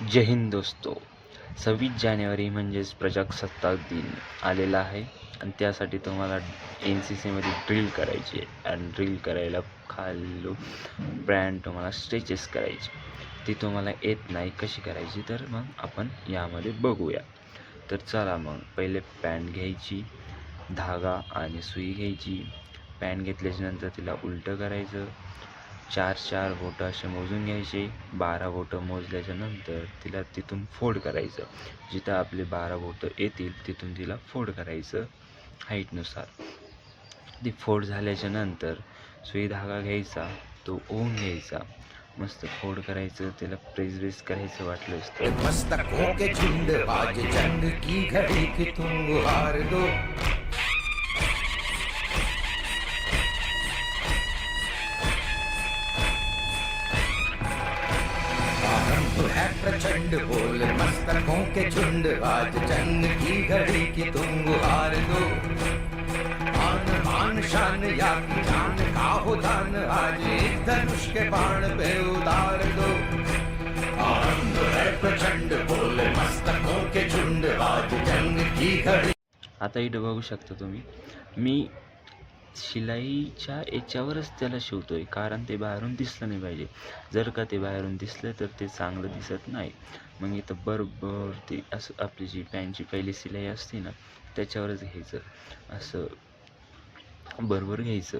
जय हिंद दोस्तो. 26 जानेवारी म्हणजेच प्रजासत्ताक दिन आलेला आहे आणि त्यासाठी तुम्हाला NCCमध्ये ड्रिल करायची आहे आणि ड्रिल करायला खालू ब्रँड तुम्हाला स्ट्रेचेस करायची. ती तुम्हाला येत नाही कशी करायची तर मग आपण यामध्ये बघूया. तर चला मग पहिले पॅन्ट घ्यायची, धागा आणि सुई घ्यायची. पॅन्ट घेतल्याच्यानंतर तिला उलटं करायचं. 4 बोटं असे मोजून घ्यायचे. 12 बोटं मोजल्याच्या नंतर तिला तिथून फोल्ड करायचं. जिथं आपले 12 बोटं येतील तिथून तिला फोल्ड करायचं हाईटनुसार. ती फोल्ड झाल्याच्या नंतर सुई धागा घ्यायचा, तो ओवून घ्यायचा, मस्त फोल्ड करायचं, त्याला प्रेस करायचं वाटलंच तर. मस्तकों के झुंड आज जंग की घड़ी कि तुम गुहार दो, आरंभ है प्रचंड बोल मस्तकों के झुंड आज जंग की घड़ी कि तुम गुहार दो, आन मान शान या की जान का हो दान आज एक धनुष के बाण पे उतार दो, आरंभ है प्रचंड बोल मस्तकों के झुंड आज जंग की घड़ी. आता इथं बघू शकता तुम्ही, मी शिलाईच्या याच्यावरच त्याला शिवतोय कारण ते बाहेरून दिसलं नाही पाहिजे. जर का ते बाहेरून दिसलं तर ते चांगलं दिसत नाही. मग इथं बरोबर ते असं आपली जी पॅन्टची पहिली शिलाई असते ना त्याच्यावरच घ्यायचं, असं बरोबर घ्यायचं.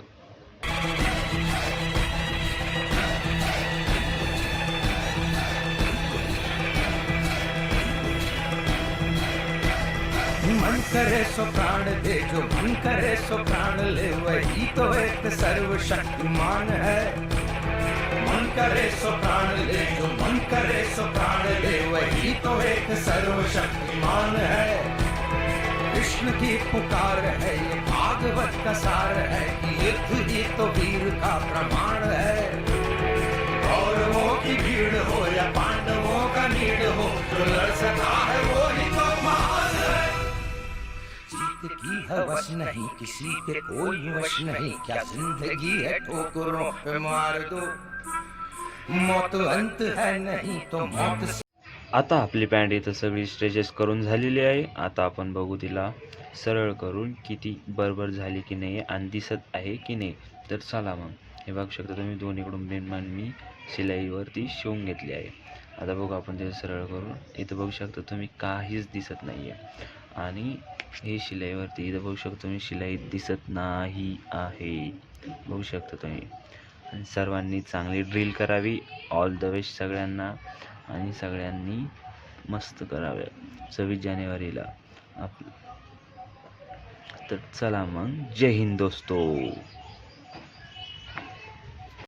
मन करे सो प्राण दे जो मन करे सो प्राण ले, वही तो एक सर्वशक्तिमान है. मन करे सो प्राण ले जो मन करे सो प्राण ले, वही तो एक सर्वशक्तिमान है. कृष्ण की पुकार है ये भागवत का सार है कि युद्ध ही तो वीर का प्रमाण है. कौरवों की भीड़ हो या पांडवों का नीड़ हो, जो लड़ सका है वो ही तो महान है. जीत की हवस नहीं किसी पे कोई वश नहीं, क्या जिंदगी है ठोकरों पे मार दो, मौत अंत है नहीं तो मौत. आता आपली पॅन्ट इथं सगळी स्ट्रेचेस करून झालेली आहे. आता आपण बघू तिला सरळ करून किती बरोबर झाली की नाही आणि दिसत आहे की नाही. तर चला मग हे बघू शकता तुम्ही, दोन्हीकडून बेनमान मी शिलाईवरती शिवून घेतली आहे. आता बघू आपण तिथं सरळ करून. इथं बघू शकता तुम्ही काहीच दिसत नाही आहे आणि हे शिलाईवरती इथं बघू शकता तुम्ही शिलाई दिसत नाही आहे, बघू शकता तुम्ही. आणि सर्वांनी चांगली ड्रिल करावी. ऑल द बेस्ट सगळ्यांना आणि सगळ्यांनी मस्त कराव्या 26 जानेवारीला तर चला मग, जय हिंद दोस्तो.